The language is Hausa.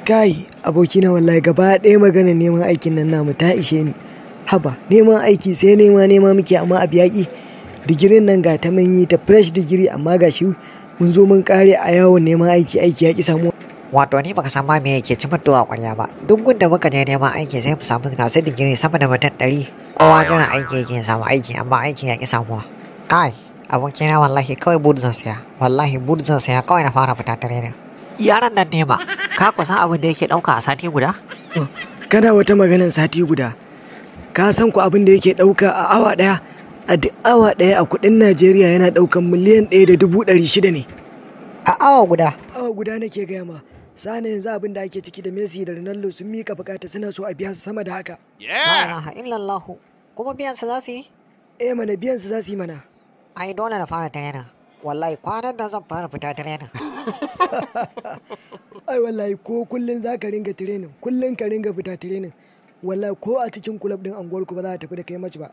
Kai abokina wallahi gaba ɗaya maganar neman aikin nan namu ta ishe ni. Haba neman aiki sai nema muke amma a yaƙi. Digirin nan ga ta mun yi ta fresh digiri amma ga shi mun zo mun kare a yawon neman aiki yaƙi samu. Wato ni baka san ma me yake ci mutuwa ƙwarya ba. Duk gunda muka je neman aiki sai mu samu masu digiri sama da mutum 100. Kowa jiran aiki yake samu aiki amma aikin yaƙi samuwa. Kai abokina wallahi kawai bud zan saya. Wallahi bud zan saya kawai na fara fita tare da. Yaran nan ne ba. Ka kusan abin da yake ɗauka a sati guda? Kana wata maganar sati guda. Ka san ku abin da yake ɗauka a awa ɗaya? A duk awa ɗaya a kuɗin Najeriya yana ɗaukan miliyan 1.600 ne. A awa guda? Awa guda nake gaya ma. Sani yanzu abin da ake ciki da Messi da Ronaldo sun mika bukata suna so a biya su sama da haka. La ilaha illallah. Kuma biyan su za su yi? Mana biyan su za su yi mana. Ai dole na fara training. Wallahi kwanan da zan fara fita training. Ai wallahi ko kullun za ka ringa training, kullun ka ringa fita training. Wallahi ko a cikin club din anguwar ku ba za ta tafi da kai match ba.